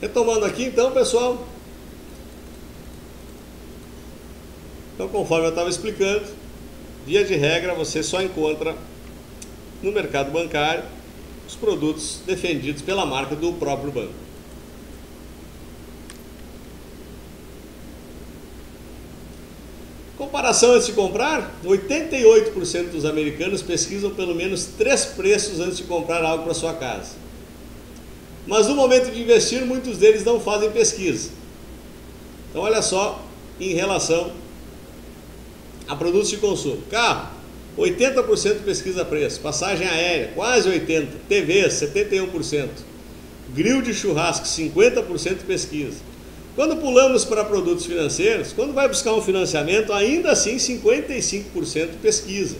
Retomando aqui então, pessoal. Então, conforme eu estava explicando, via de regra você só encontra no mercado bancário os produtos defendidos pela marca do próprio banco. Comparação antes de comprar, 88% dos americanos pesquisam pelo menos 3 preços antes de comprar algo para sua casa. Mas no momento de investir, muitos deles não fazem pesquisa. Então olha só, em relação a produtos de consumo. Carro, 80% pesquisa preço. Passagem aérea, quase 80%. TV, 71%. Grill de churrasco, 50% pesquisa. Quando pulamos para produtos financeiros, quando vai buscar um financiamento, ainda assim 55% pesquisa.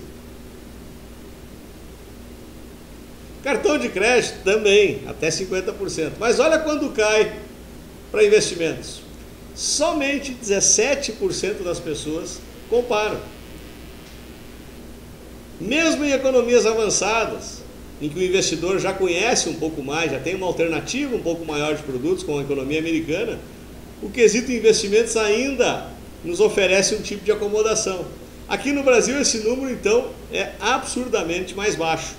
Cartão de crédito também, até 50%. Mas olha quando cai para investimentos. Somente 17% das pessoas comparam. Mesmo em economias avançadas, em que o investidor já conhece um pouco mais, já tem uma alternativa um pouco maior de produtos, como a economia americana, o quesito investimentos ainda nos oferece um tipo de acomodação. Aqui no Brasil esse número então é absurdamente mais baixo.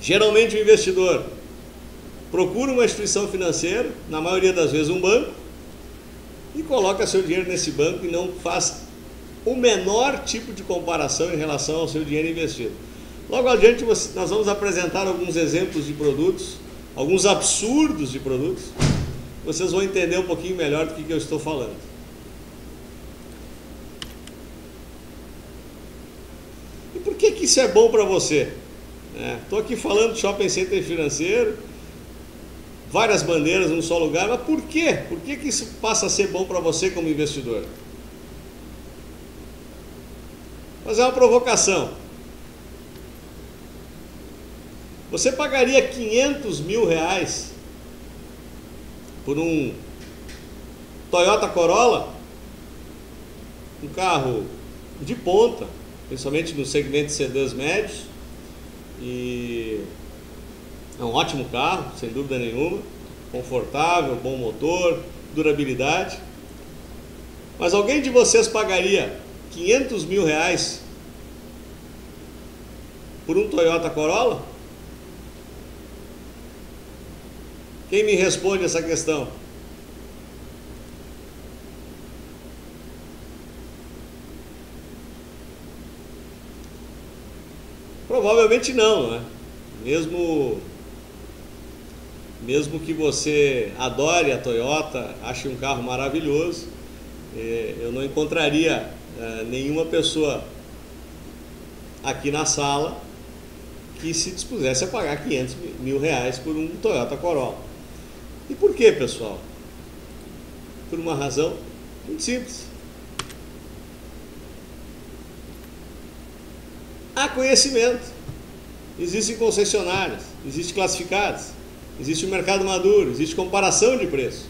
Geralmente o investidor procura uma instituição financeira, na maioria das vezes um banco, e coloca seu dinheiro nesse banco e não faz o menor tipo de comparação em relação ao seu dinheiro investido. Logo adiante nós vamos apresentar alguns exemplos de produtos, alguns absurdos de produtos. Vocês vão entender um pouquinho melhor do que eu estou falando. E por que isso é bom para você? Estou aqui falando de shopping center financeiro, várias bandeiras num só lugar, mas por quê? Por que isso passa a ser bom para você como investidor? Mas é uma provocação. Você pagaria 500 mil reais por um Toyota Corolla? Um carro de ponta, principalmente no segmento de sedãs médios, e é um ótimo carro, sem dúvida nenhuma, confortável, bom motor, durabilidade. Mas alguém de vocês pagaria 500 mil reais por um Toyota Corolla? Quem me responde essa questão? Provavelmente não, né? Mesmo que você adore a Toyota, ache um carro maravilhoso, eu não encontraria nenhuma pessoa aqui na sala que se dispusesse a pagar 500 mil reais por um Toyota Corolla. E por quê, pessoal? Por uma razão muito simples. Há conhecimento. Existem concessionárias, existem classificadas, existe o mercado maduro, existe comparação de preço.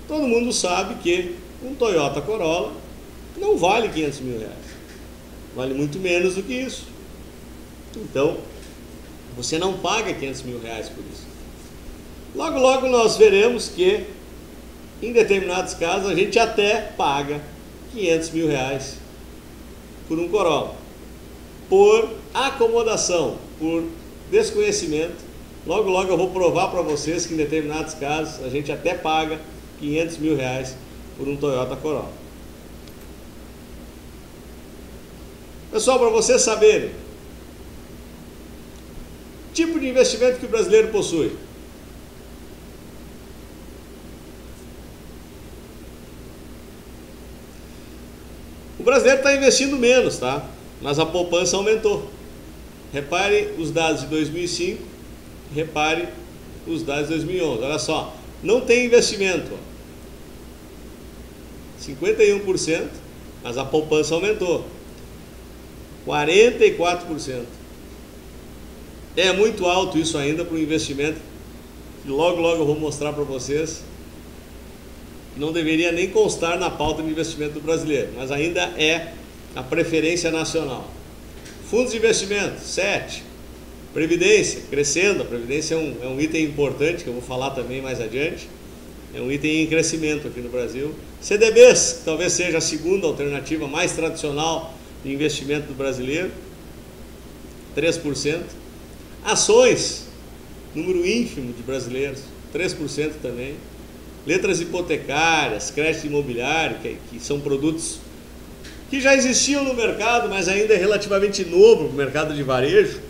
Todo mundo sabe que um Toyota Corolla não vale 500 mil reais. Vale muito menos do que isso. Então, você não paga 500 mil reais por isso. Logo, logo nós veremos que, em determinados casos, a gente até paga 500 mil reais por um Corolla. Por acomodação, por desconhecimento. Logo, logo eu vou provar para vocês que em determinados casos a gente até paga 500 mil reais por um Toyota Corolla. Pessoal, para vocês saberem, tipo de investimento que o brasileiro possui. O brasileiro está investindo menos, tá? Mas a poupança aumentou. Repare os dados de 2005, repare os dados de 2011. Olha só, não tem investimento. 51%, mas a poupança aumentou. 44%. É muito alto isso ainda para o investimento, que logo, logo eu vou mostrar para vocês. Não deveria nem constar na pauta de investimento do brasileiro, mas ainda é a preferência nacional. Fundos de investimento, 7%. Previdência, crescendo. A Previdência é um item importante, que eu vou falar também mais adiante. É um item em crescimento aqui no Brasil. CDBs, que talvez seja a segunda alternativa mais tradicional de investimento do brasileiro, 3%. Ações, número ínfimo de brasileiros, 3% também. Letras hipotecárias, crédito imobiliário, que são produtos que já existiam no mercado, mas ainda é relativamente novo para o mercado de varejo,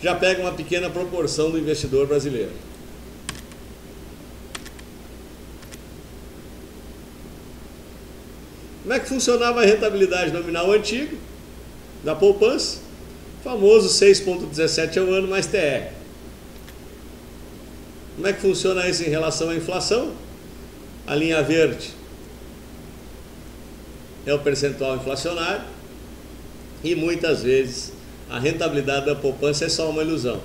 já pega uma pequena proporção do investidor brasileiro. Como é que funcionava a rentabilidade nominal antiga da poupança? O famoso 6,17 ao ano mais TR. Como é que funciona isso em relação à inflação? A linha verde é o percentual inflacionário e muitas vezes a rentabilidade da poupança é só uma ilusão.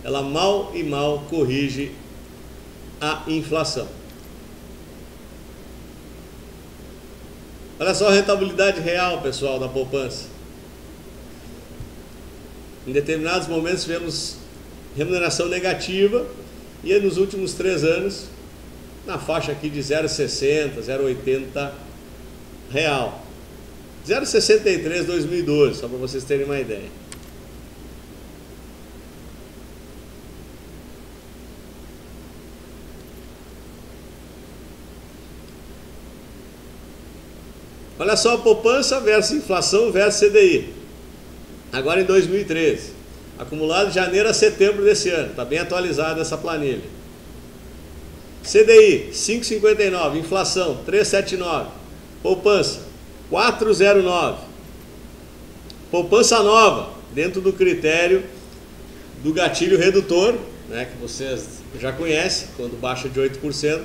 Ela mal e mal corrige a inflação. Olha só a rentabilidade real, pessoal, da poupança. Em determinados momentos tivemos remuneração negativa e nos últimos 3 anos na faixa aqui de 0,60, 0,80 real. 0,63 2012, só para vocês terem uma ideia. Olha só a poupança versus inflação versus CDI. Agora em 2013. Acumulado de janeiro a setembro desse ano. Está bem atualizada essa planilha. CDI 5,59. Inflação 3,79. Poupança 4,09. Poupança nova, dentro do critério do gatilho redutor, né, que vocês já conhecem. Quando baixa de 8%,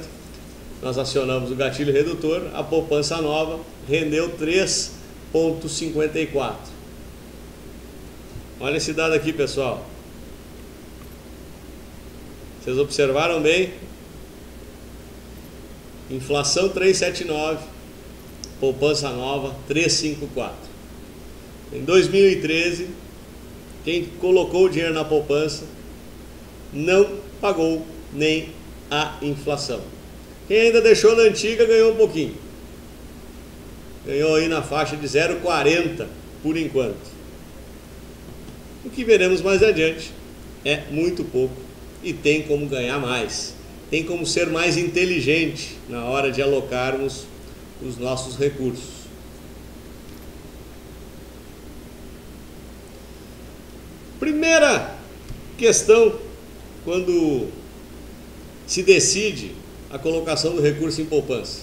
nós acionamos o gatilho redutor. A poupança nova rendeu 3,54. Olha esse dado aqui, pessoal. Vocês observaram bem? Inflação 3,79, poupança nova 3,54. Em 2013, quem colocou o dinheiro na poupança não pagou nem a inflação. Quem ainda deixou na antiga ganhou um pouquinho. Ganhou aí na faixa de 0,40 por enquanto. O que veremos mais adiante é muito pouco e tem como ganhar mais. Tem como ser mais inteligente na hora de alocarmos os nossos recursos. Primeira questão quando se decide a colocação do recurso em poupança.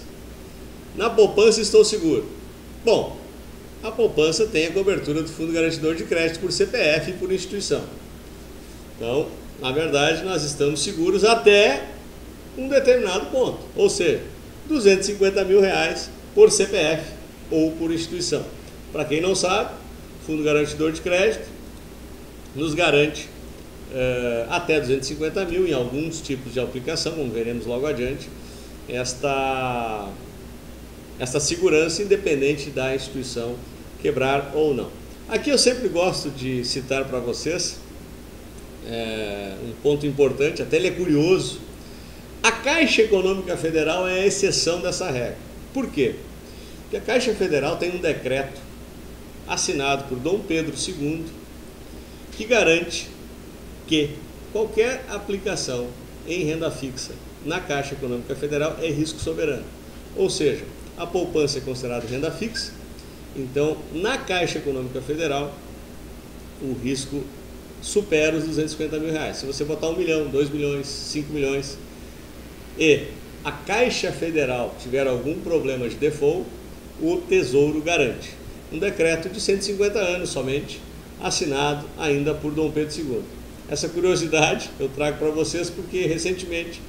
Na poupança estou seguro. Bom, a poupança tem a cobertura do Fundo Garantidor de Crédito por CPF e por instituição. Então, na verdade, nós estamos seguros até um determinado ponto, ou seja, R$250 mil por CPF ou por instituição. Para quem não sabe, o Fundo Garantidor de Crédito nos garante até 250 mil em alguns tipos de aplicação, como veremos logo adiante, esta segurança independente da instituição quebrar ou não. Aqui eu sempre gosto de citar para vocês um ponto importante, até ele é curioso. A Caixa Econômica Federal é a exceção dessa regra. Por quê? Porque a Caixa Federal tem um decreto assinado por Dom Pedro II que garante que qualquer aplicação em renda fixa na Caixa Econômica Federal é risco soberano. Ou seja, a poupança é considerada renda fixa, então na Caixa Econômica Federal o risco supera os R$250 mil. Se você botar 1 milhão, 2 milhões, 5 milhões e a Caixa Federal tiver algum problema de default, o Tesouro garante. Um decreto de 150 anos somente, assinado ainda por Dom Pedro II. Essa curiosidade eu trago para vocês porque recentemente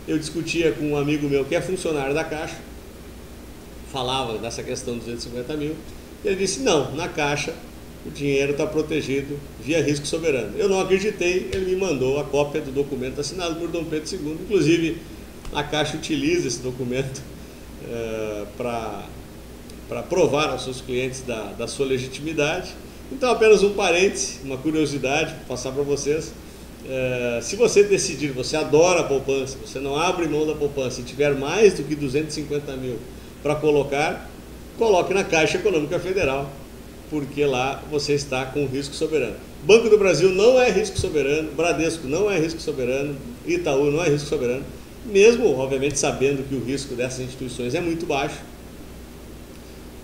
eu discutia com um amigo meu que é funcionário da Caixa, falava dessa questão dos 250 mil, e ele disse, não, na Caixa o dinheiro está protegido via risco soberano. Eu não acreditei, ele me mandou a cópia do documento assinado por Dom Pedro II, inclusive a Caixa utiliza esse documento para provar aos seus clientes da sua legitimidade, Então, apenas um parêntese, uma curiosidade para passar para vocês. Se você decidir, você adora a poupança, você não abre mão da poupança e tiver mais do que 250 mil para colocar, coloque na Caixa Econômica Federal, porque lá você está com risco soberano. Banco do Brasil não é risco soberano, Bradesco não é risco soberano, Itaú não é risco soberano, mesmo, obviamente, sabendo que o risco dessas instituições é muito baixo,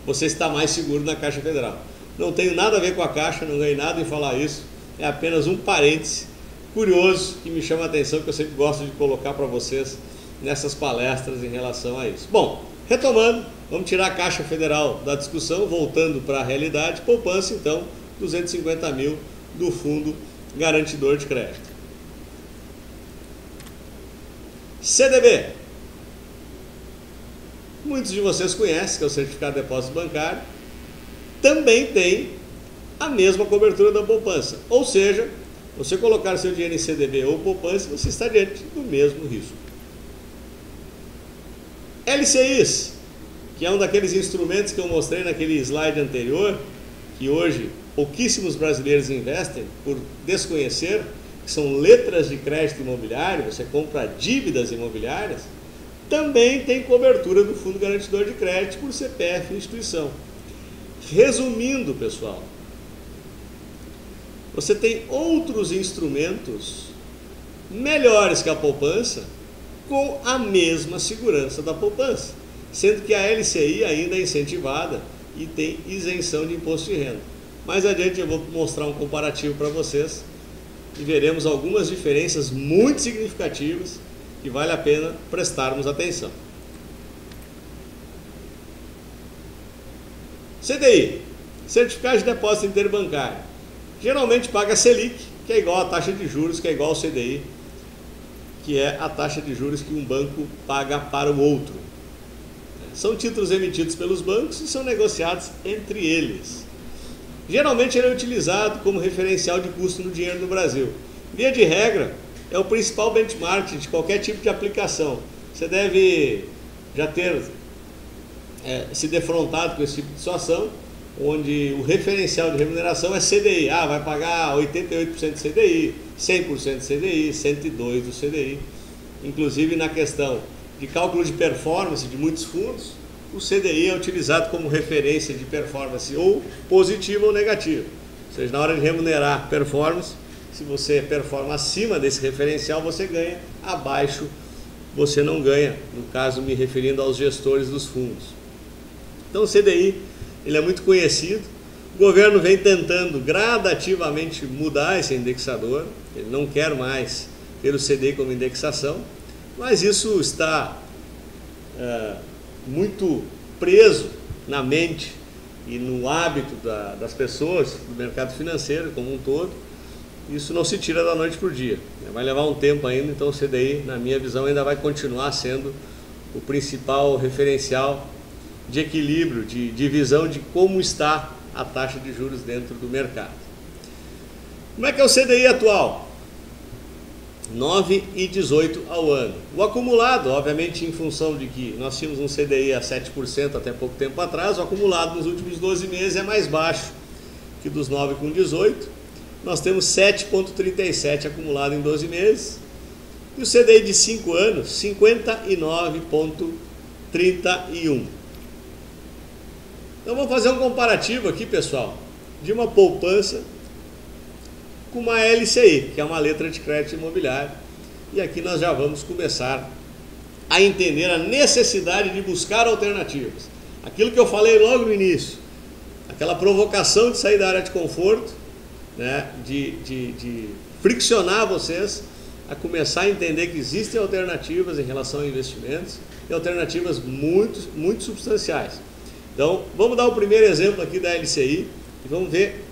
você está mais seguro na Caixa Federal. Não tenho nada a ver com a Caixa, não ganhei nada em falar isso, é apenas um parêntese curioso que me chama a atenção, que eu sempre gosto de colocar para vocês nessas palestras em relação a isso. Bom, retomando, vamos tirar a Caixa Federal da discussão, voltando para a realidade, poupança então, 250 mil do Fundo Garantidor de Crédito. CDB. Muitos de vocês conhecem, que é o Certificado de Depósito Bancário, também tem a mesma cobertura da poupança, ou seja, você colocar seu dinheiro em CDB ou poupança, você está diante do mesmo risco. LCIs, que é um daqueles instrumentos que eu mostrei naquele slide anterior, que hoje pouquíssimos brasileiros investem por desconhecer, que são letras de crédito imobiliário, você compra dívidas imobiliárias, também tem cobertura do Fundo Garantidor de Crédito por CPF e instituição. Resumindo, pessoal, você tem outros instrumentos melhores que a poupança com a mesma segurança da poupança, sendo que a LCI ainda é incentivada e tem isenção de imposto de renda. Mais adiante eu vou mostrar um comparativo para vocês e veremos algumas diferenças muito significativas que vale a pena prestarmos atenção. CDI, Certificado de Depósito Interbancário. Geralmente paga Selic, que é igual a taxa de juros, que é igual ao CDI, que é a taxa de juros que um banco paga para o outro. São títulos emitidos pelos bancos e são negociados entre eles. Geralmente ele é utilizado como referencial de custo no dinheiro no Brasil. Via de regra, é o principal benchmark de qualquer tipo de aplicação. Você deve já ter se defrontado com esse tipo de situação, onde o referencial de remuneração é CDI. Vai pagar 88% de CDI, 100% de CDI, 102% do CDI. Inclusive na questão de cálculo de performance de muitos fundos, o CDI é utilizado como referência de performance ou positiva ou negativa. Ou seja, na hora de remunerar performance, se você performa acima desse referencial, você ganha, abaixo você não ganha, no caso me referindo aos gestores dos fundos. Então o CDI ele é muito conhecido, o governo vem tentando gradativamente mudar esse indexador, ele não quer mais ter o CDI como indexação, mas isso está muito preso na mente e no hábito das pessoas, do mercado financeiro como um todo. Isso não se tira da noite para o dia, vai levar um tempo ainda, então o CDI, na minha visão, ainda vai continuar sendo o principal referencial de equilíbrio, de visão de como está a taxa de juros dentro do mercado. Como é que é o CDI atual? 9,18 ao ano. O acumulado, obviamente, em função de que nós tínhamos um CDI a 7% até pouco tempo atrás, o acumulado nos últimos 12 meses é mais baixo que dos 9,18. Nós temos 7,37 acumulado em 12 meses. E o CDI de 5 anos, 59,31. Então vamos fazer um comparativo aqui, pessoal, de uma poupança com uma LCI, que é uma letra de crédito imobiliário. E aqui nós já vamos começar a entender a necessidade de buscar alternativas. Aquilo que eu falei logo no início, aquela provocação de sair da área de conforto, né, de friccionar vocês a começar a entender que existem alternativas em relação a investimentos e alternativas muito substanciais. Então, vamos dar o primeiro exemplo aqui da LCI e vamos ver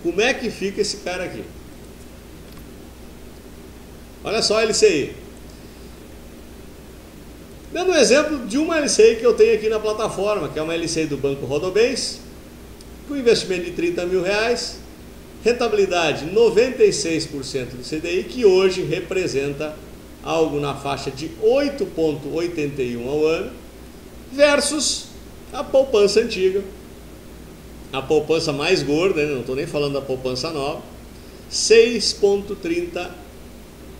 como é que fica esse cara aqui. Olha só a LCI. Dando um exemplo de uma LCI que eu tenho aqui na plataforma, que é uma LCI do Banco Rodobens, com investimento de R$30 mil, rentabilidade 96% do CDI, que hoje representa algo na faixa de 8,81 ao ano, versus a poupança antiga, a poupança mais gorda, não estou nem falando da poupança nova, 6,30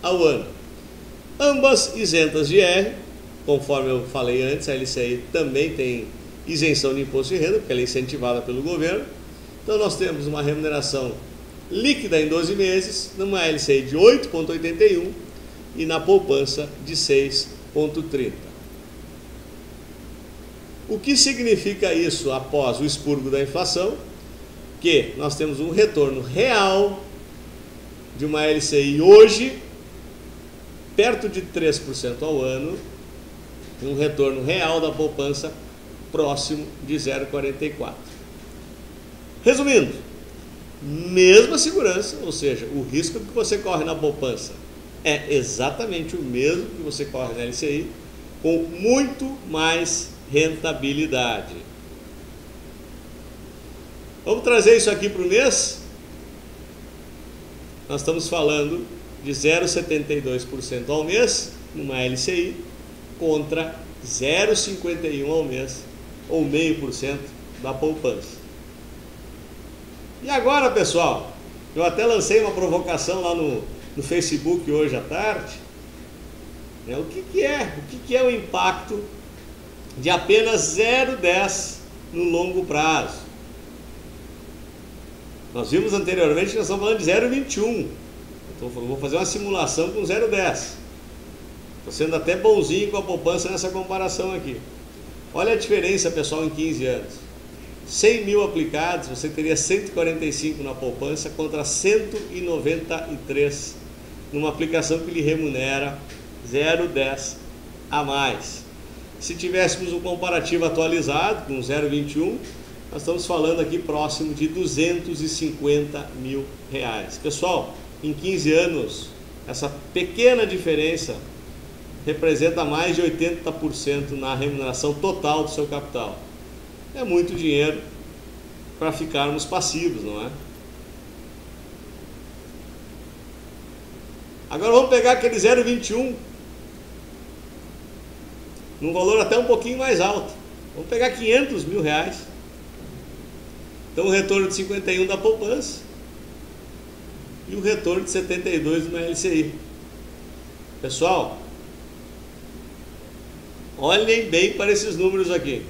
ao ano. Ambas isentas de IR, conforme eu falei antes, a LCI também tem isenção de imposto de renda, porque ela é incentivada pelo governo. Então nós temos uma remuneração líquida em 12 meses, numa LCI de 8,81 e na poupança de 6,30. O que significa isso após o expurgo da inflação? Que nós temos um retorno real de uma LCI hoje perto de 3% ao ano, e um retorno real da poupança próximo de 0,44. Resumindo, mesma segurança, ou seja, o risco que você corre na poupança é exatamente o mesmo que você corre na LCI, com muito mais rentabilidade. Vamos trazer isso aqui para o mês? Nós estamos falando de 0,72% ao mês numa LCI contra 0,51% ao mês, ou 0,5% da poupança. E agora, pessoal, eu até lancei uma provocação lá no Facebook hoje à tarde. O que é o impacto de apenas 0,10 no longo prazo? Nós vimos anteriormente que nós estamos falando de 0,21. Então vou fazer uma simulação com 0,10. Estou sendo até bonzinho com a poupança nessa comparação aqui. Olha a diferença, pessoal, em 15 anos. 100 mil aplicados, você teria 145 na poupança contra 193 numa aplicação que lhe remunera 0,10 a mais. Se tivéssemos um comparativo atualizado com 0,21, nós estamos falando aqui próximo de 250 mil reais. Pessoal, em 15 anos, essa pequena diferença representa mais de 80% na remuneração total do seu capital. É muito dinheiro para ficarmos passivos, não é? Agora vamos pegar aquele 0,21 num valor até um pouquinho mais alto. Vamos pegar 500 mil reais. Então o retorno de 51 da poupança e o retorno de 72 do LCI. Pessoal, olhem bem para esses números aqui.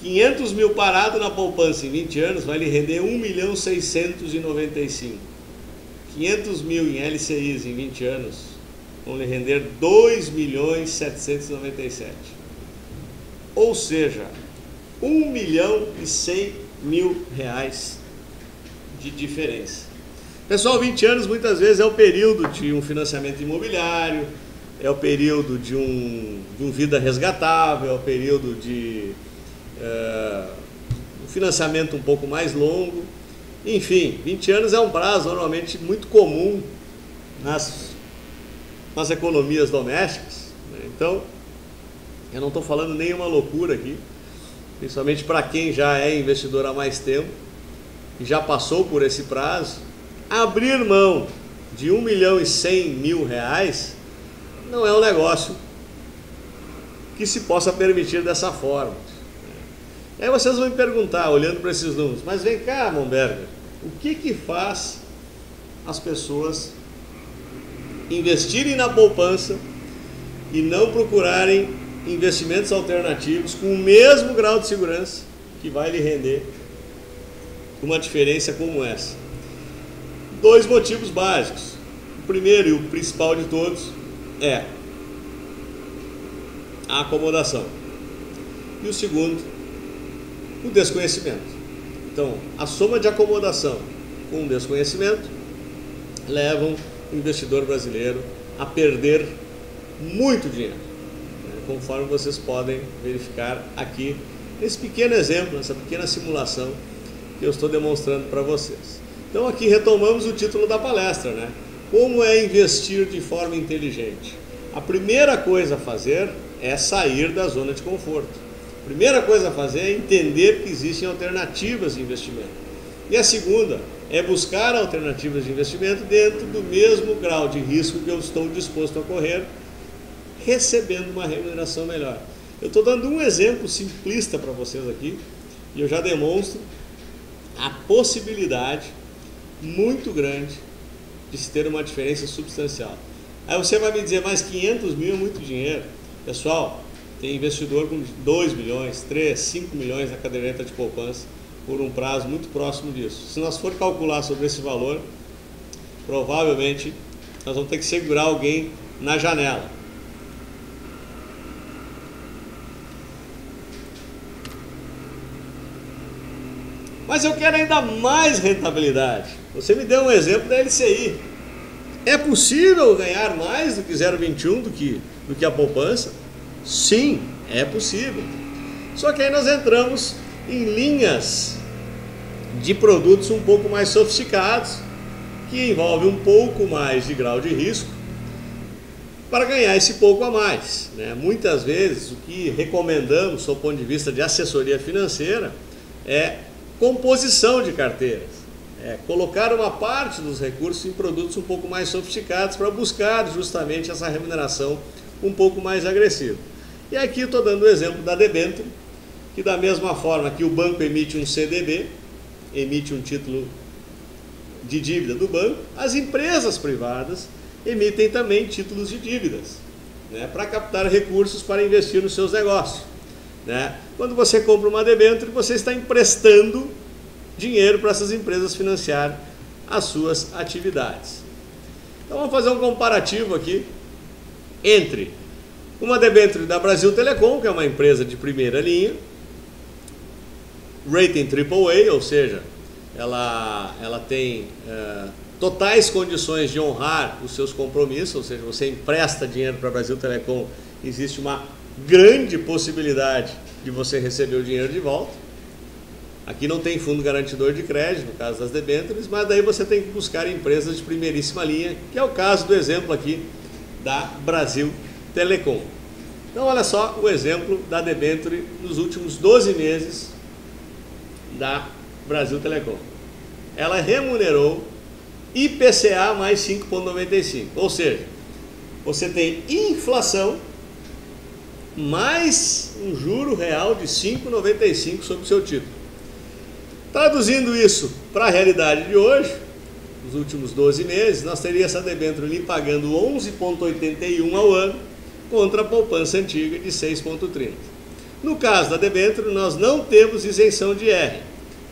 500 mil parado na poupança em 20 anos vai lhe render 1.695.000. 500 mil em LCIs em 20 anos vão lhe render 2.797.000. Ou seja, 1.100.000 reais de diferença. Pessoal, 20 anos muitas vezes é o período de um financiamento imobiliário, é o período de um vida resgatável, é o período de um financiamento um pouco mais longo. Enfim, 20 anos é um prazo normalmente muito comum nas economias domésticas, né? Então, eu não estou falando nenhuma loucura aqui, principalmente para quem já é investidor há mais tempo e já passou por esse prazo. Abrir mão de 1.100.000 reais não é um negócio que se possa permitir dessa forma. Aí vocês vão me perguntar, olhando para esses números, mas vem cá, Momberger, o que faz as pessoas investirem na poupança e não procurarem investimentos alternativos com o mesmo grau de segurança que vai lhe render uma diferença como essa? Dois motivos básicos. O primeiro e o principal de todos é a acomodação. E o segundo, o desconhecimento. Então, a soma de acomodação com o desconhecimento levam o investidor brasileiro a perder muito dinheiro, né? Conforme vocês podem verificar aqui nesse pequeno exemplo, nessa pequena simulação que eu estou demonstrando para vocês. Então aqui retomamos o título da palestra, né? Como é investir de forma inteligente? A primeira coisa a fazer é sair da zona de conforto. A primeira coisa a fazer é entender que existem alternativas de investimento. E a segunda é buscar alternativas de investimento dentro do mesmo grau de risco que eu estou disposto a correr, recebendo uma remuneração melhor. Eu estou dando um exemplo simplista para vocês aqui e eu já demonstro a possibilidade muito grande de se ter uma diferença substancial. Aí você vai me dizer, mas 500 mil é muito dinheiro. Pessoal, tem investidor com 2 milhões, 3, 5 milhões na caderneta de poupança por um prazo muito próximo disso. Se nós for calcular sobre esse valor, provavelmente nós vamos ter que segurar alguém na janela. Mas eu quero ainda mais rentabilidade. Você me deu um exemplo da LCI. É possível ganhar mais do que 0,21 do que a poupança? Sim, é possível. Só que aí nós entramos em linhas de produtos um pouco mais sofisticados, que envolve um pouco mais de grau de risco para ganhar esse pouco a mais, né? Muitas vezes o que recomendamos, sob o ponto de vista de assessoria financeira, é composição de carteiras, colocar uma parte dos recursos em produtos um pouco mais sofisticados para buscar justamente essa remuneração um pouco mais agressiva. E aqui estou dando o exemplo da debênture, que da mesma forma que o banco emite um CDB, emite um título de dívida do banco, as empresas privadas emitem também títulos de dívidas, né, para captar recursos para investir nos seus negócios, né? Quando você compra uma debênture, você está emprestando dinheiro para essas empresas financiar as suas atividades. Então vamos fazer um comparativo aqui entre uma debênture da Brasil Telecom, que é uma empresa de primeira linha, rating AAA, ou seja, ela tem totais condições de honrar os seus compromissos, ou seja, você empresta dinheiro para a Brasil Telecom, existe uma grande possibilidade de você receber o dinheiro de volta. Aqui não tem fundo garantidor de crédito, no caso das debêntures, mas daí você tem que buscar empresas de primeiríssima linha, que é o caso do exemplo aqui da Brasil Telecom. Então olha só o exemplo da debênture nos últimos 12 meses da Brasil Telecom. Ela remunerou IPCA mais 5,95, ou seja, você tem inflação mais um juro real de 5,95 sobre o seu título. Traduzindo isso para a realidade de hoje, nos últimos 12 meses, nós teríamos essa debênture ali pagando 11,81 ao ano contra a poupança antiga de 6,30. No caso da debênture, nós não temos isenção de IR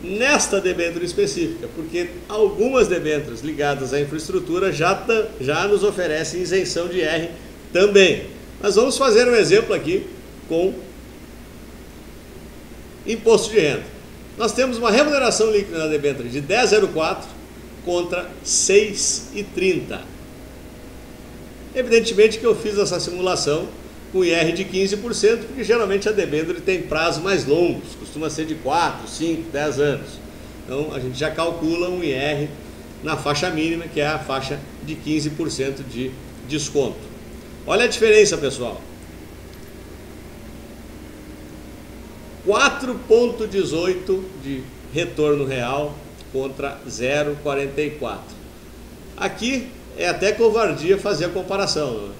nesta debênture específica, porque algumas debêntures ligadas à infraestrutura já nos oferecem isenção de IR também. Mas vamos fazer um exemplo aqui com imposto de renda. Nós temos uma remuneração líquida na debênture de 10,04 contra 6,30. Evidentemente que eu fiz essa simulação com IR de 15%, porque geralmente a debênture tem prazos mais longos, costuma ser de 4, 5, 10 anos. Então a gente já calcula um IR na faixa mínima, que é a faixa de 15% de desconto. Olha a diferença, pessoal. 4,18 de retorno real contra 0,44. Aqui é até covardia fazer a comparação, não é?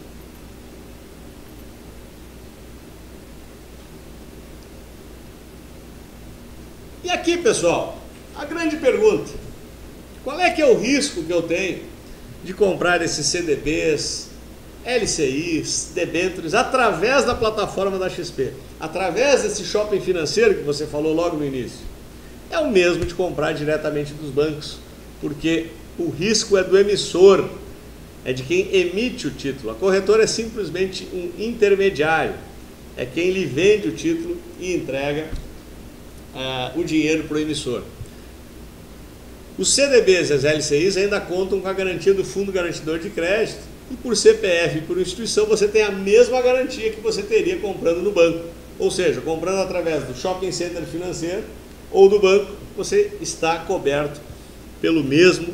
E aqui, pessoal, a grande pergunta: qual é que é o risco que eu tenho de comprar esses CDBs, LCIs, debêntures através da plataforma da XP, através desse shopping financeiro que você falou logo no início? É o mesmo de comprar diretamente dos bancos, porque o risco é do emissor, é de quem emite o título. A corretora é simplesmente um intermediário, é quem lhe vende o título e entrega o dinheiro para o emissor. Os CDBs e as LCIs ainda contam com a garantia do Fundo Garantidor de Crédito, e por CPF e por instituição você tem a mesma garantia que você teria comprando no banco. Ou seja, comprando através do shopping center financeiro ou do banco, você está coberto pelo mesmo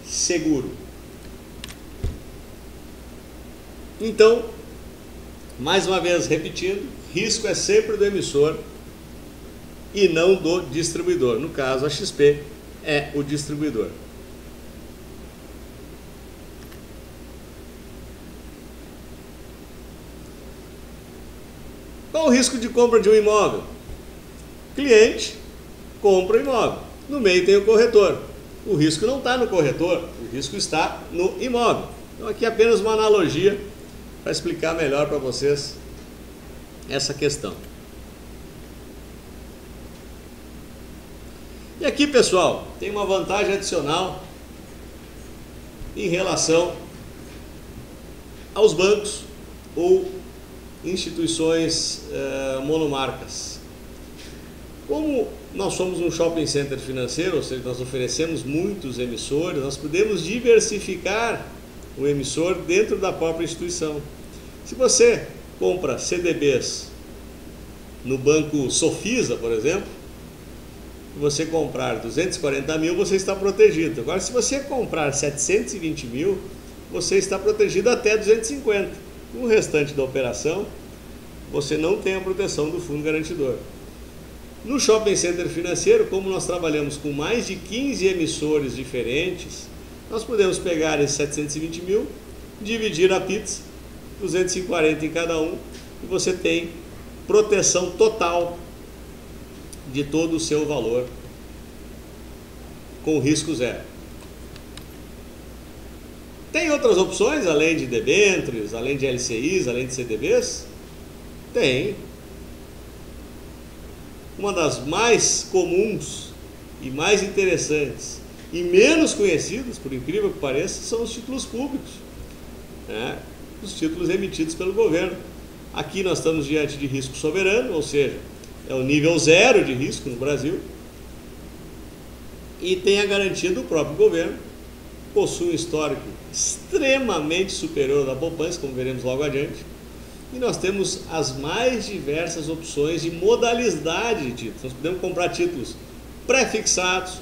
seguro. Então, mais uma vez repetindo, risco é sempre do emissor e não do distribuidor. No caso, a XP é o distribuidor. Qual o risco de compra de um imóvel? O cliente compra o imóvel, no meio tem o corretor. O risco não está no corretor, o risco está no imóvel. Então aqui apenas uma analogia para explicar melhor para vocês essa questão. E aqui, pessoal, tem uma vantagem adicional em relação aos bancos ou instituições monomarcas. Como nós somos um shopping center financeiro, ou seja, nós oferecemos muitos emissores, nós podemos diversificar o emissor dentro da própria instituição. Se você compra CDBs no banco Sofisa, por exemplo, e você comprar 240 mil, você está protegido. Agora, se você comprar 720 mil, você está protegido até 250. No restante da operação, você não tem a proteção do fundo garantidor. No shopping center financeiro, como nós trabalhamos com mais de 15 emissores diferentes, nós podemos pegar esses 720 mil, dividir a pizza, 240 em cada um, e você tem proteção total de todo o seu valor, com risco zero. Tem outras opções, além de debêntures, além de LCIs, além de CDBs? Tem. Uma das mais comuns e mais interessantes e menos conhecidas, por incrível que pareça, são os títulos públicos, né? Os títulos emitidos pelo governo. Aqui nós estamos diante de risco soberano, ou seja, é o nível zero de risco no Brasil, e tem a garantia do próprio governo, possui um histórico extremamente superior da poupança, como veremos logo adiante, e nós temos as mais diversas opções de modalidade de títulos. Nós podemos comprar títulos pré-fixados,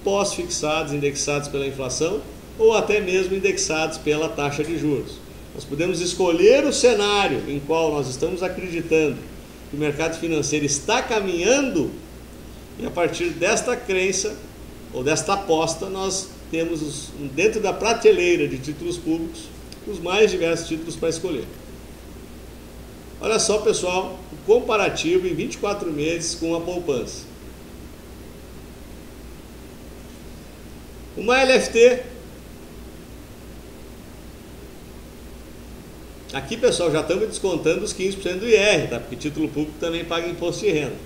pós-fixados, indexados pela inflação, ou até mesmo indexados pela taxa de juros. Nós podemos escolher o cenário em qual nós estamos acreditando que o mercado financeiro está caminhando, e a partir desta crença ou desta aposta nós temos dentro da prateleira de títulos públicos os mais diversos títulos para escolher. Olha só, pessoal, o comparativo em 24 meses com a poupança. Uma LFT, aqui, pessoal, já estamos descontando os 15% do IR, tá? Porque título público também paga imposto de renda.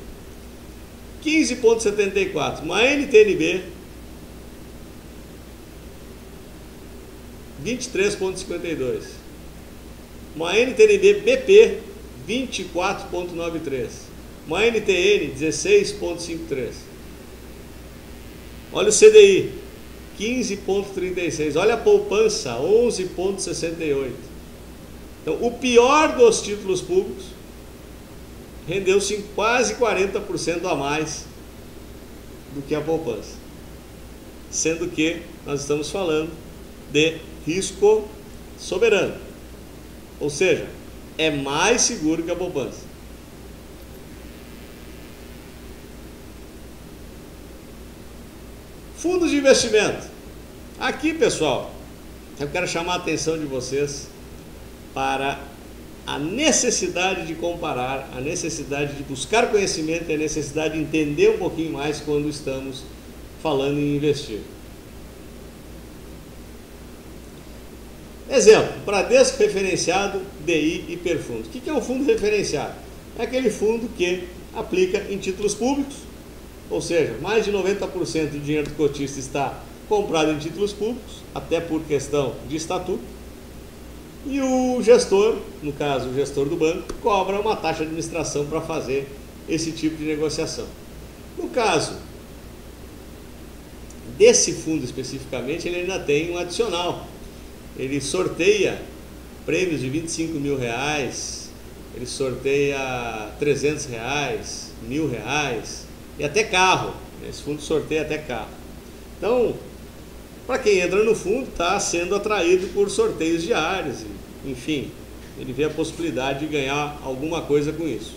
15,74. Uma NTNB, 23,52. Uma NTNB BP, 24,93. Uma NTN, 16,53. Olha o CDI, 15,36. Olha a poupança, 11,68. Então, o pior dos títulos públicos rendeu-se em quase 40% a mais do que a poupança. Sendo que nós estamos falando de risco soberano. Ou seja, é mais seguro que a poupança. Fundos de investimento. Aqui, pessoal, eu quero chamar a atenção de vocês para a necessidade de comparar, a necessidade de buscar conhecimento e a necessidade de entender um pouquinho mais quando estamos falando em investir. Exemplo, Bradesco referenciado, DI e Perfundo. O que é um fundo referenciado? É aquele fundo que aplica em títulos públicos, ou seja, mais de 90% do dinheiro do cotista está comprado em títulos públicos, até por questão de estatuto, e o gestor, no caso o gestor do banco, cobra uma taxa de administração para fazer esse tipo de negociação. No caso desse fundo especificamente, ele ainda tem um adicional. Ele sorteia prêmios de 25 mil reais, ele sorteia 300 reais, R$1.000 e até carro. Esse fundo sorteia até carro. Então, para quem entra no fundo, está sendo atraído por sorteios diários, enfim, ele vê a possibilidade de ganhar alguma coisa com isso.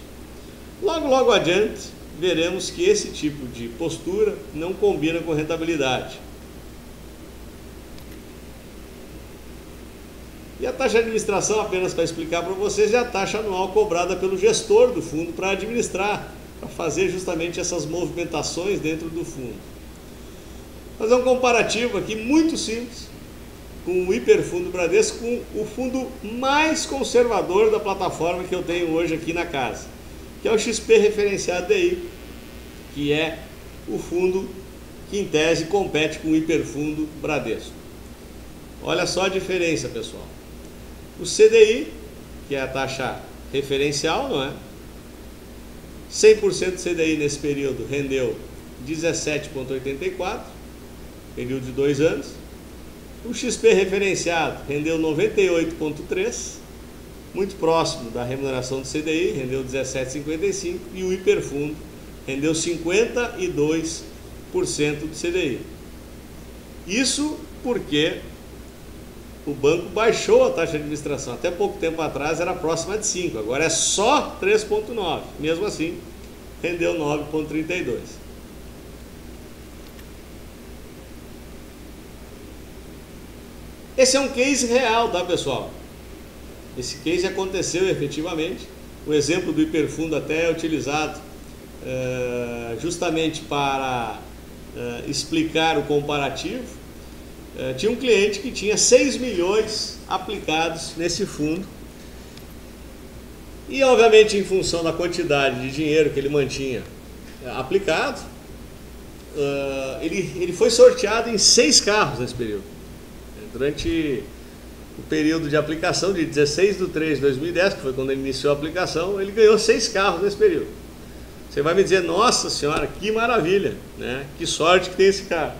Logo adiante, veremos que esse tipo de postura não combina com rentabilidade. E a taxa de administração, apenas para explicar para vocês, é a taxa anual cobrada pelo gestor do fundo para administrar, para fazer justamente essas movimentações dentro do fundo. Vou fazer um comparativo aqui muito simples com o Hiperfundo Bradesco, com o fundo mais conservador da plataforma que eu tenho hoje aqui na casa, que é o XP Referenciado DI, que é o fundo que em tese compete com o Hiperfundo Bradesco. Olha só a diferença, pessoal. O CDI, que é a taxa referencial, não é? 100% do CDI nesse período rendeu 17,84, período de 2 anos. O XP referenciado rendeu 98,3, muito próximo da remuneração do CDI, rendeu 17,55, e o Hiperfundo rendeu 52% do CDI. Isso porque o banco baixou a taxa de administração. Até pouco tempo atrás era próxima de 5, agora é só 3,9. Mesmo assim, rendeu 9,32. Esse é um case real, tá, pessoal? Esse case aconteceu efetivamente. O exemplo do Hiperfundo até é utilizado justamente para explicar o comparativo. Tinha um cliente que tinha 6 milhões aplicados nesse fundo e, obviamente, em função da quantidade de dinheiro que ele mantinha aplicado, ele foi sorteado em 6 carros nesse período. Durante o período de aplicação de 16/3 de 2010, que foi quando ele iniciou a aplicação, ele ganhou 6 carros nesse período. Você vai me dizer, nossa senhora, que maravilha, né? Que sorte que tem esse carro.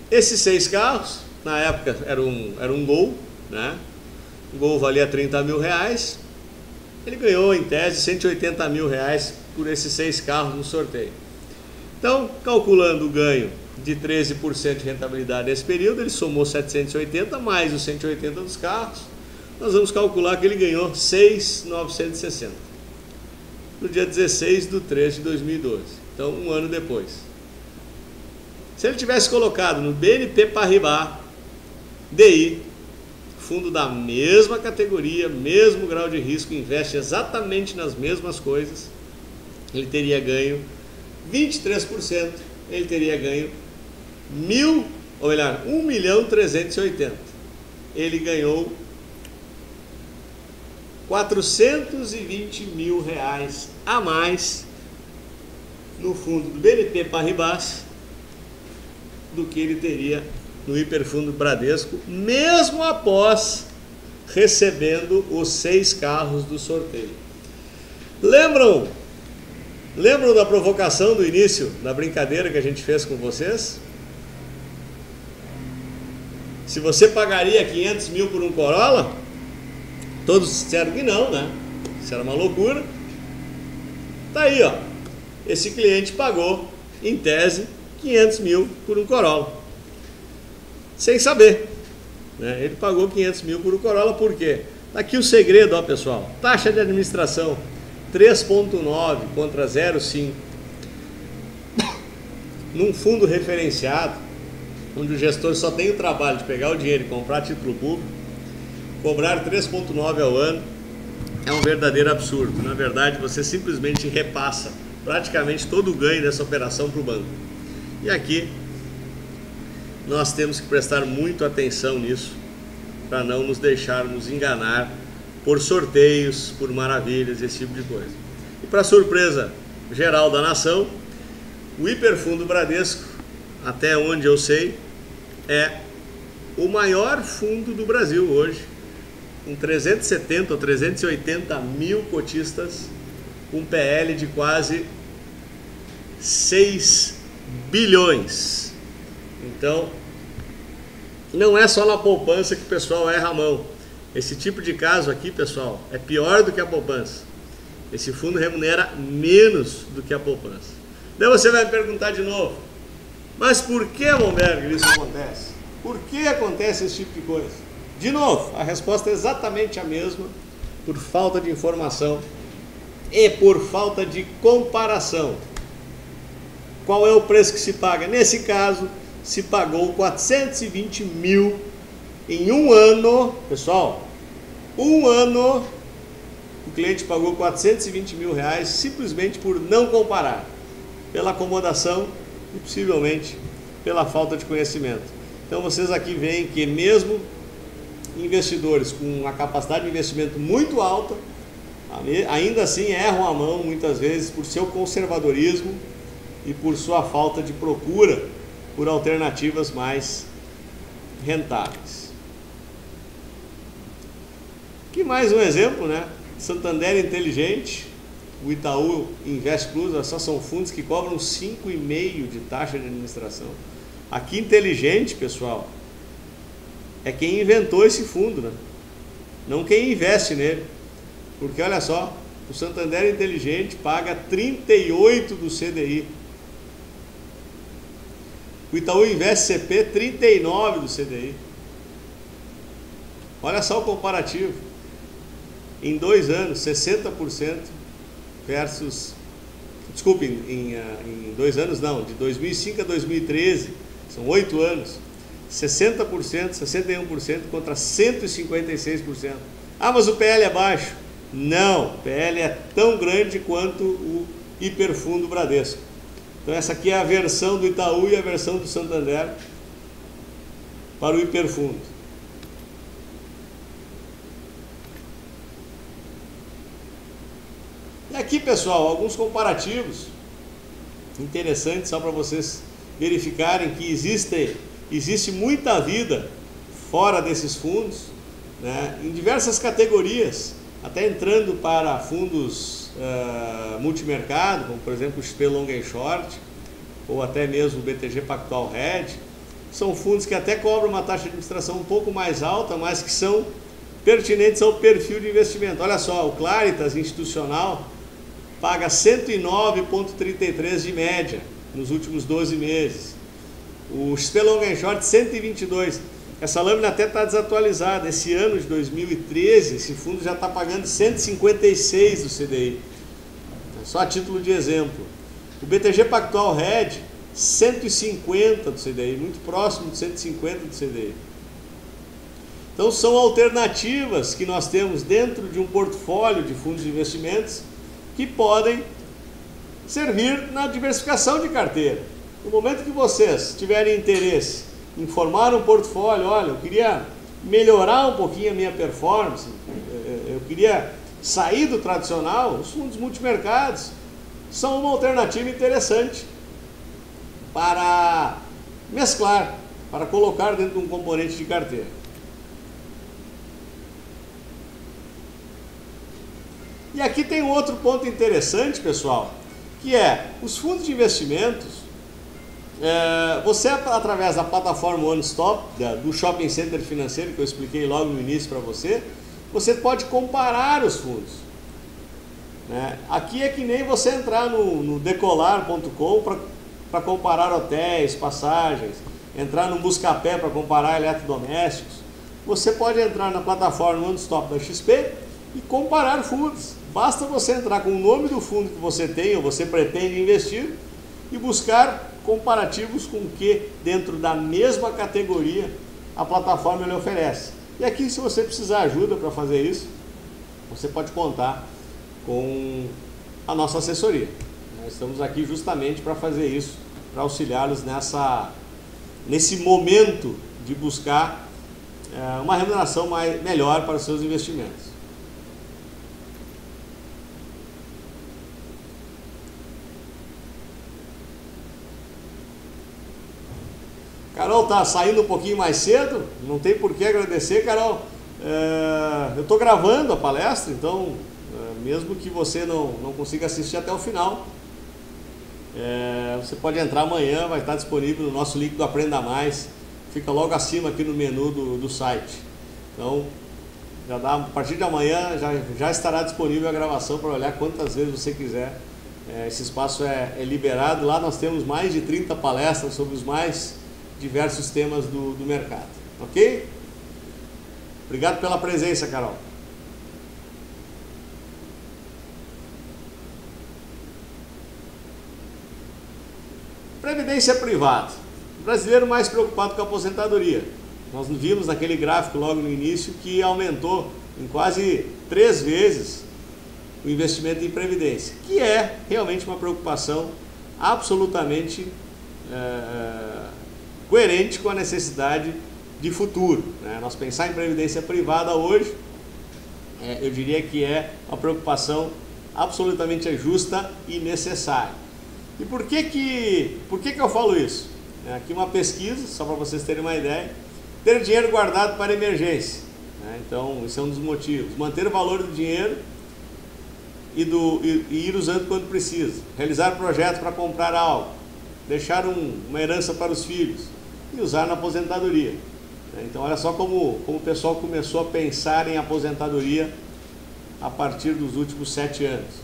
Esses 6 carros, na época, era um Gol, né? O Gol valia 30 mil reais. Ele ganhou, em tese, 180 mil reais por esses 6 carros no sorteio. Então, calculando o ganho de 13% de rentabilidade nesse período, ele somou 780 mais os 180 dos carros. Nós vamos calcular que ele ganhou 6.960 no dia 16/3 de 2012. Então, um ano depois. Se ele tivesse colocado no BNP Paribas DI, fundo da mesma categoria, mesmo grau de risco, investe exatamente nas mesmas coisas, ele teria ganho 23%, ele teria ganho 1.380.000. Ele ganhou 420 mil reais a mais no fundo do BNP Paribas do que ele teria no Hiperfundo Bradesco, mesmo após recebendo os 6 carros do sorteio. Lembram da provocação do início da brincadeira que a gente fez com vocês? Se você pagaria 500 mil por um Corolla, todos disseram que não, né? Isso era uma loucura. Tá aí, ó. Esse cliente pagou, em tese, 500 mil por um Corolla. Sem saber, né? Ele pagou 500 mil por um Corolla, por quê? Tá aqui o segredo, ó, pessoal. Taxa de administração 3,9 contra 0,5. Num fundo referenciado, onde o gestor só tem o trabalho de pegar o dinheiro e comprar título público, cobrar 3,9 ao ano é um verdadeiro absurdo. Na verdade, você simplesmente repassa praticamente todo o ganho dessa operação para o banco. E aqui nós temos que prestar muito atenção nisso, para não nos deixarmos enganar por sorteios, por maravilhas, esse tipo de coisa. E para surpresa geral da nação, o Hiperfundo Bradesco, até onde eu sei, é o maior fundo do Brasil hoje, com 370 ou 380 mil cotistas, com PL de quase 6 bilhões. Então, não é só na poupança que o pessoal erra a mão. Esse tipo de caso aqui, pessoal, é pior do que a poupança. Esse fundo remunera menos do que a poupança. Daí você vai me perguntar de novo, mas por que, Momberger, isso acontece? Por que acontece esse tipo de coisa? De novo, a resposta é exatamente a mesma, por falta de informação e por falta de comparação. Qual é o preço que se paga? Nesse caso, se pagou 420 mil em um ano, pessoal, um ano, o cliente pagou 420 mil reais simplesmente por não comparar, pela acomodação e possivelmente pela falta de conhecimento. Então vocês aqui veem que mesmo investidores com uma capacidade de investimento muito alta, ainda assim erram a mão muitas vezes por seu conservadorismo e por sua falta de procura por alternativas mais rentáveis. Aqui mais um exemplo, né? Santander Inteligente, o Itaú Invest Plus, essas são fundos que cobram 5,5% de taxa de administração. Aqui Inteligente, pessoal, é quem inventou esse fundo, né? Não quem investe nele. Porque olha só, o Santander Inteligente paga 38% do CDI. O Itaú Invest CP, 39% do CDI. Olha só o comparativo. Em 2 anos, 60% versus... Desculpe, em 2 anos não, de 2005 a 2013, são 8 anos. 60%, 61% contra 156%. Ah, mas o PL é baixo. Não, o PL é tão grande quanto o hiperfundo Bradesco. Então essa aqui é a versão do Itaú e a versão do Santander para o hiperfundo. E aqui, pessoal, alguns comparativos interessantes só para vocês verificarem que existe muita vida fora desses fundos, né, em diversas categorias, até entrando para fundos multimercado, como por exemplo o XP Long and Short, ou até mesmo o BTG Pactual Hedge. São fundos que até cobram uma taxa de administração um pouco mais alta, mas que são pertinentes ao perfil de investimento. Olha só, o Claritas Institucional paga 109,33 de média nos últimos 12 meses. O XP Long and Short 122. Essa lâmina até está desatualizada. Esse ano de 2013, esse fundo já está pagando 156 do CDI. Só a título de exemplo. O BTG Pactual Hedge, 150 do CDI, muito próximo de 150 do CDI. Então são alternativas que nós temos dentro de um portfólio de fundos de investimentos que podem servir na diversificação de carteira. No momento que vocês tiverem interesse em formar um portfólio, olha, eu queria melhorar um pouquinho a minha performance, eu queria sair do tradicional, os fundos multimercados são uma alternativa interessante para mesclar, para colocar dentro de um componente de carteira. E aqui tem um outro ponto interessante, pessoal, que é os fundos de investimentos. Você, através da plataforma One Stop, do Shopping Center Financeiro, que eu expliquei logo no início para você, você pode comparar os fundos. Aqui é que nem você entrar no decolar.com para comparar hotéis, passagens, entrar no Buscapé para comparar eletrodomésticos. Você pode entrar na plataforma One Stop da XP e comparar fundos. Basta você entrar com o nome do fundo que você tem ou você pretende investir e buscar comparativos com o que dentro da mesma categoria a plataforma lhe oferece. E aqui, se você precisar de ajuda para fazer isso, você pode contar com a nossa assessoria. Nós estamos aqui justamente para fazer isso, para auxiliá-los nesse momento de buscar uma remuneração melhor para os seus investimentos. Carol está saindo um pouquinho mais cedo, não tem por que agradecer, Carol. Eu estou gravando a palestra, então mesmo que você não consiga assistir até o final, você pode entrar amanhã, vai estar disponível no nosso link do Aprenda Mais, fica logo acima aqui no menu do site. Então, a partir de amanhã já estará disponível a gravação para olhar quantas vezes você quiser. Esse espaço é liberado, lá nós temos mais de 30 palestras sobre os mais diversos temas do mercado, ok? Obrigado pela presença, Carol. Previdência privada. O brasileiro mais preocupado com a aposentadoria. Nós vimos naquele gráfico logo no início que aumentou em quase 3 vezes o investimento em previdência, que é realmente uma preocupação absolutamente coerente com a necessidade de futuro, né? Nós pensar em previdência privada hoje, eu diria que é uma preocupação absolutamente justa e necessária. E por que eu falo isso? Aqui uma pesquisa, só para vocês terem uma ideia: ter dinheiro guardado para emergência, né? Então, esse é um dos motivos. Manter o valor do dinheiro e ir usando quando precisa. Realizar projetos para comprar algo. Deixar uma herança para os filhos e usar na aposentadoria. Então, olha só como o pessoal começou a pensar em aposentadoria a partir dos últimos 7 anos.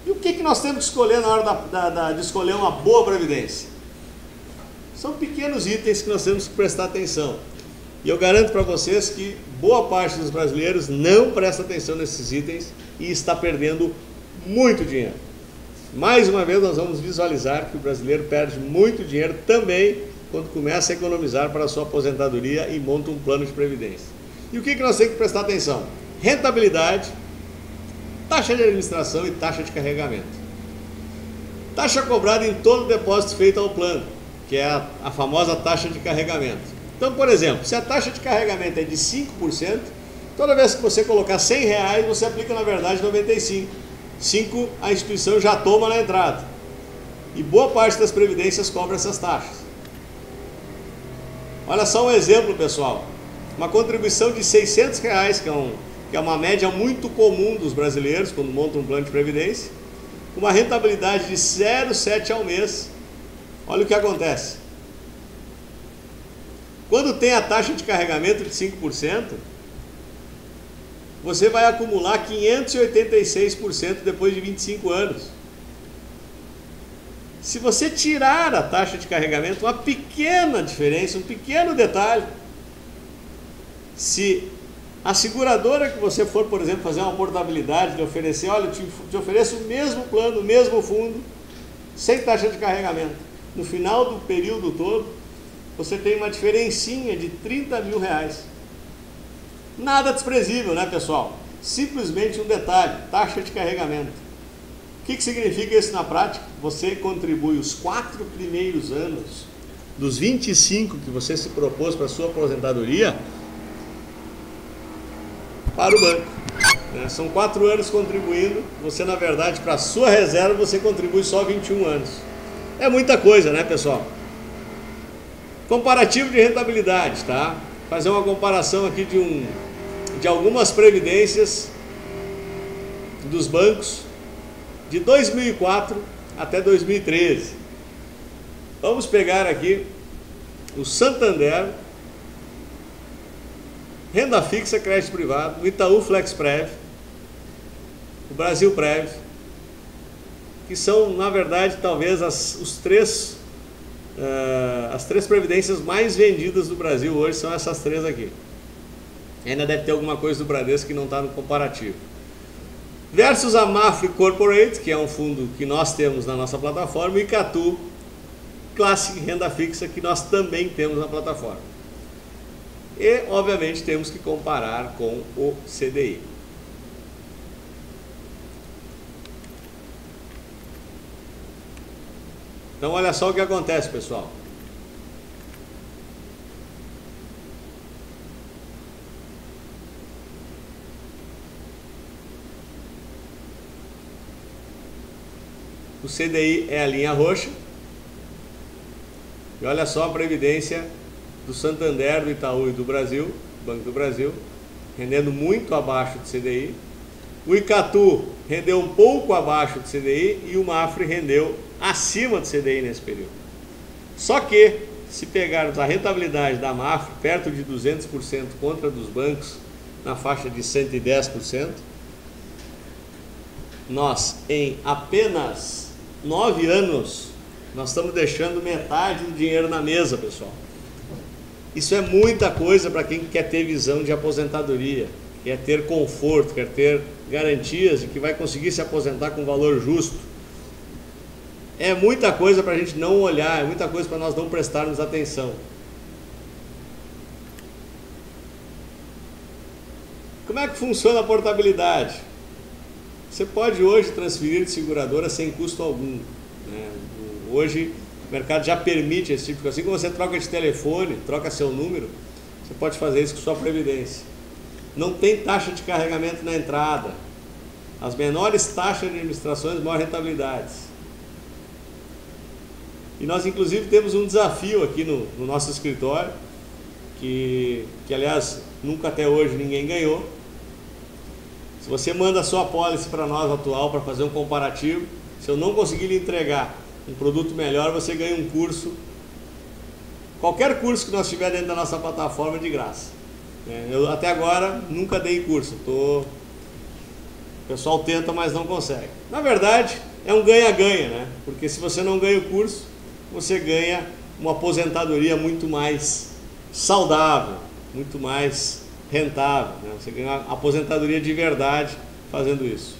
E o que nós temos que escolher na hora de escolher uma boa previdência? São pequenos itens que nós temos que prestar atenção. E eu garanto para vocês que boa parte dos brasileiros não presta atenção nesses itens e está perdendo muito dinheiro. Mais uma vez nós vamos visualizar que o brasileiro perde muito dinheiro também quando começa a economizar para a sua aposentadoria e monta um plano de previdência. E o que nós temos que prestar atenção? Rentabilidade, taxa de administração e taxa de carregamento. Taxa cobrada em todo depósito feito ao plano, que é a famosa taxa de carregamento. Então, por exemplo, se a taxa de carregamento é de 5%, toda vez que você colocar R$100, você aplica na verdade 95. 5 a instituição já toma na entrada. E boa parte das previdências cobra essas taxas. Olha só um exemplo, pessoal. Uma contribuição de R$600, que é uma média muito comum dos brasileiros quando montam um plano de previdência, com uma rentabilidade de 0,7 ao mês. Olha o que acontece. Quando tem a taxa de carregamento de 5%, você vai acumular 586% depois de 25 anos. Se você tirar a taxa de carregamento, uma pequena diferença, um pequeno detalhe, se a seguradora que você for, por exemplo, fazer uma portabilidade, lhe oferecer, olha, eu te ofereço o mesmo plano, o mesmo fundo, sem taxa de carregamento. No final do período todo, você tem uma diferencinha de R$30 mil. Nada desprezível, né, pessoal? Simplesmente um detalhe, taxa de carregamento. O que significa isso na prática? Você contribui os 4 primeiros anos dos 25 que você se propôs para a sua aposentadoria para o banco. São 4 anos contribuindo, você na verdade para a sua reserva você contribui só 21 anos. É muita coisa, né, pessoal? Comparativo de rentabilidade, tá? Fazer uma comparação aqui de algumas previdências dos bancos de 2004 até 2013. Vamos pegar aqui o Santander, Renda Fixa, Crédito Privado, o Itaú FlexPrev, o Brasilprev, que são, na verdade, talvez as três previdências mais vendidas do Brasil hoje são essas 3 aqui. Ainda deve ter alguma coisa do Bradesco que não está no comparativo. Versus a Mafre Corporate, que é um fundo que nós temos na nossa plataforma, e Icatu Classic Renda Fixa, que nós também temos na plataforma. E, obviamente, temos que comparar com o CDI. Então, olha só o que acontece, pessoal. O CDI é a linha roxa. E olha só a previdência do Santander, do Itaú e do Brasil, Banco do Brasil, rendendo muito abaixo do CDI. O Icatu rendeu um pouco abaixo do CDI e o Mafre rendeu acima do CDI nesse período. Só que, se pegarmos a rentabilidade da Mafre perto de 200% contra a dos bancos na faixa de 110%, nós, em apenas 9 anos, nós estamos deixando metade do dinheiro na mesa, pessoal. Isso é muita coisa para quem quer ter visão de aposentadoria, quer ter conforto, quer ter garantias de que vai conseguir se aposentar com valor justo. É muita coisa para a gente não olhar, é muita coisa para nós não prestarmos atenção. Como é que funciona a portabilidade? Você pode hoje transferir de seguradora sem custo algum, né? Hoje o mercado já permite esse tipo de coisa. Assim como você troca de telefone, troca seu número, você pode fazer isso com sua previdência. Não tem taxa de carregamento na entrada. As menores taxas de administrações, maiores rentabilidades. E nós inclusive temos um desafio aqui no nosso escritório, que aliás nunca até hoje ninguém ganhou. Se você manda a sua apólice para nós atual para fazer um comparativo, se eu não conseguir lhe entregar um produto melhor, você ganha um curso, qualquer curso que nós tiver dentro da nossa plataforma de graça. Eu até agora nunca dei curso, o pessoal tenta, mas não consegue. Na verdade é um ganha-ganha, né? Porque se você não ganha o curso, você ganha uma aposentadoria muito mais saudável, muito mais rentável, né? Você ganha uma aposentadoria de verdade fazendo isso.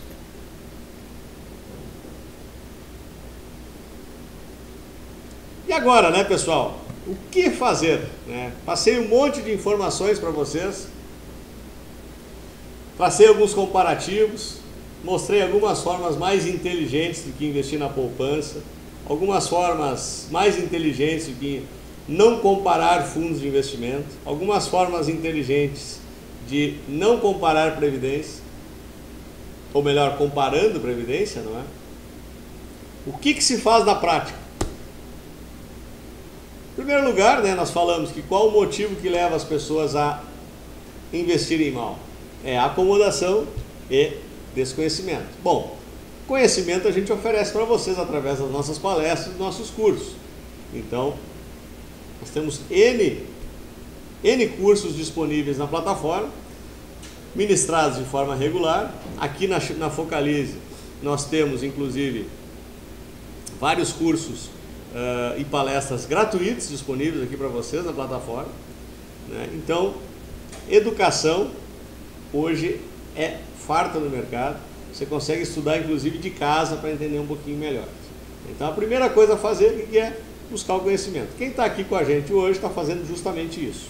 E agora, né, pessoal? O que fazer, né? Passei um monte de informações para vocês, tracei alguns comparativos, mostrei algumas formas mais inteligentes de que investir na poupança, algumas formas mais inteligentes de não comparar fundos de investimento, algumas formas inteligentes de não comparar previdência, ou melhor, comparando previdência, não é? O que se faz na prática? Em primeiro lugar, né, nós falamos que qual o motivo que leva as pessoas a investirem mal? É acomodação e desconhecimento. Bom, conhecimento a gente oferece para vocês através das nossas palestras e dos nossos cursos. Então, nós temos N cursos disponíveis na plataforma, ministrados de forma regular. Aqui na Focalize nós temos inclusive vários cursos e palestras gratuitos disponíveis aqui para vocês na plataforma, né? Então, educação hoje é farta no mercado. Você consegue estudar inclusive de casa para entender um pouquinho melhor. Então a primeira coisa a fazer é buscar o conhecimento. Quem está aqui com a gente hoje está fazendo justamente isso.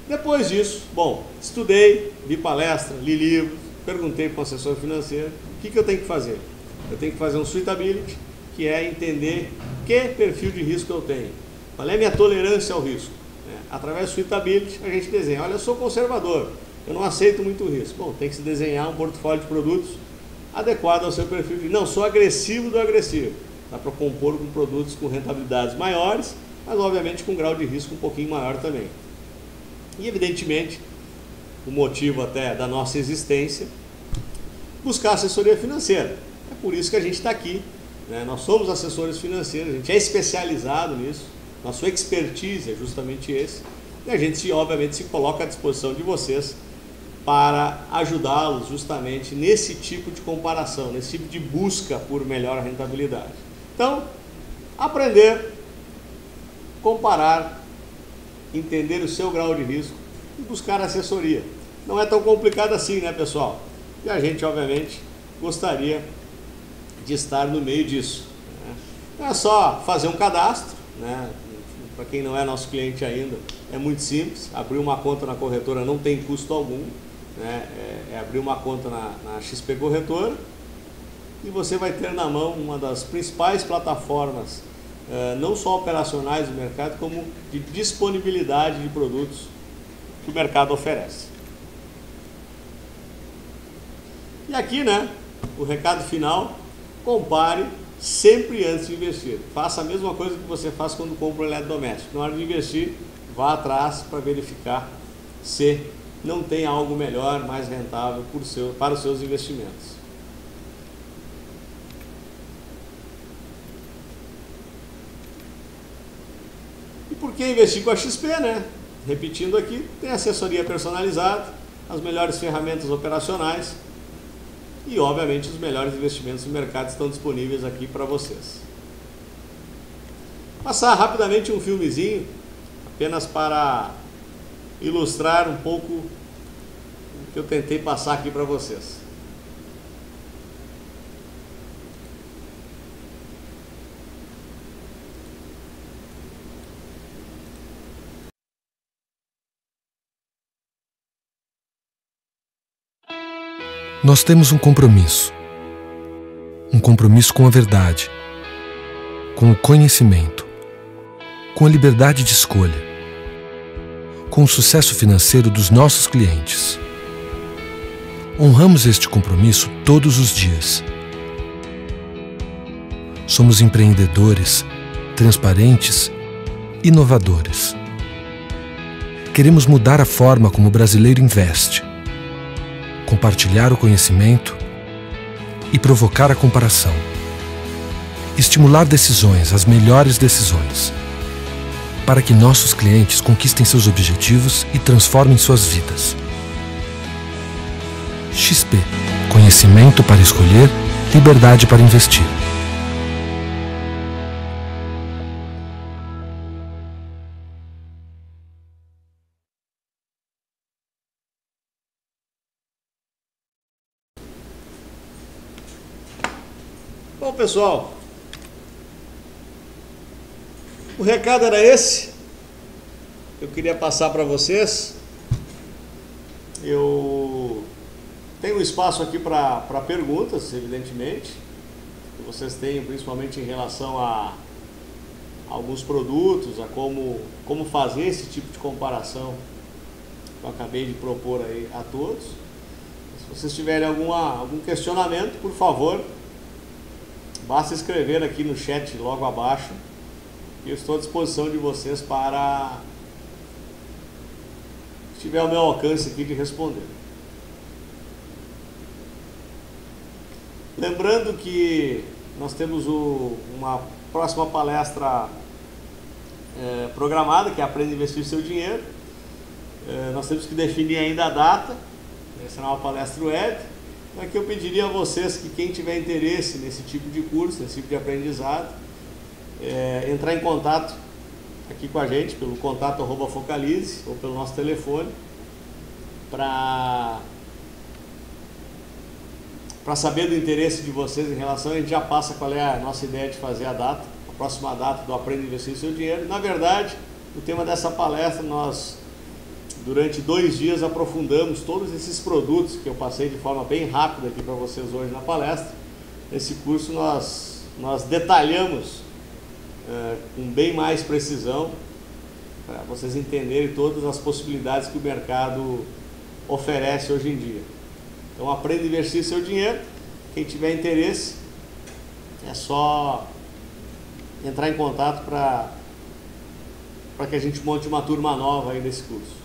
Depois disso, bom, estudei, vi palestra, li livros, perguntei para o assessor financeiro o que eu tenho que fazer. Eu tenho que fazer um suitability, que é entender que perfil de risco eu tenho, qual é a minha tolerância ao risco. Através do suitability a gente desenha, olha, eu sou conservador, eu não aceito muito risco. Bom, tem que se desenhar um portfólio de produtos adequado ao seu perfil de risco. Não, sou agressivo do agressivo. Dá para compor com produtos com rentabilidades maiores, mas obviamente com grau de risco um pouquinho maior também. E evidentemente, o motivo até da nossa existência, buscar assessoria financeira. É por isso que a gente está aqui, né? Nós somos assessores financeiros, a gente é especializado nisso, nosso expertise é justamente esse, e a gente obviamente se coloca à disposição de vocês para ajudá-los justamente nesse tipo de comparação, nesse tipo de busca por melhor rentabilidade. Então, aprender, comparar, entender o seu grau de risco e buscar assessoria. Não é tão complicado assim, né, pessoal? E a gente, obviamente, gostaria de estar no meio disso, né? Não é só fazer um cadastro, né? Para quem não é nosso cliente ainda, é muito simples. Abrir uma conta na corretora não tem custo algum, né? É abrir uma conta na XP Corretora e você vai ter na mão uma das principais plataformas, não só operacionais do mercado, como de disponibilidade de produtos que o mercado oferece. E aqui, né, o recado final: compare sempre antes de investir. Faça a mesma coisa que você faz quando compra um eletrodoméstico. Na hora de investir, vá atrás para verificar se não tem algo melhor, mais rentável para os seus investimentos. E por que investir com a XP, né? Repetindo aqui, tem assessoria personalizada, as melhores ferramentas operacionais e, obviamente, os melhores investimentos do mercado estão disponíveis aqui para vocês. Passar rapidamente um filmezinho, apenas para ilustrar um pouco que eu tentei passar aqui para vocês. Nós temos um compromisso com a verdade, com o conhecimento, com a liberdade de escolha, com o sucesso financeiro dos nossos clientes. Honramos este compromisso todos os dias. Somos empreendedores, transparentes, inovadores. Queremos mudar a forma como o brasileiro investe, compartilhar o conhecimento e provocar a comparação. Estimular decisões, as melhores decisões, para que nossos clientes conquistem seus objetivos e transformem suas vidas. XP. Conhecimento para escolher, liberdade para investir. Bom, pessoal, o recado era esse. Eu queria passar para vocês. Eu tenho um espaço aqui para perguntas, evidentemente, que vocês tenham, principalmente em relação a alguns produtos, a como fazer esse tipo de comparação que eu acabei de propor aí a todos. Se vocês tiverem algum questionamento, por favor, basta escrever aqui no chat logo abaixo e eu estou à disposição de vocês para, se tiver ao meu alcance aqui, de responder. Lembrando que nós temos uma próxima palestra programada, que é Aprenda a Investir Seu Dinheiro. Nós temos que definir ainda a data. Será uma palestra web. Aqui eu pediria a vocês que quem tiver interesse nesse tipo de curso, nesse tipo de aprendizado, entrar em contato aqui com a gente pelo contato@focalize ou pelo nosso telefone para saber do interesse de vocês em relação. A gente já passa qual é a nossa ideia de fazer a próxima data do Aprenda a Investir Seu Dinheiro. Na verdade, o tema dessa palestra, nós durante 2 dias aprofundamos todos esses produtos que eu passei de forma bem rápida aqui para vocês hoje na palestra. Nesse curso nós detalhamos com bem mais precisão para vocês entenderem todas as possibilidades que o mercado oferece hoje em dia. Então aprenda a investir seu dinheiro. Quem tiver interesse é só entrar em contato para que a gente monte uma turma nova aí desse curso.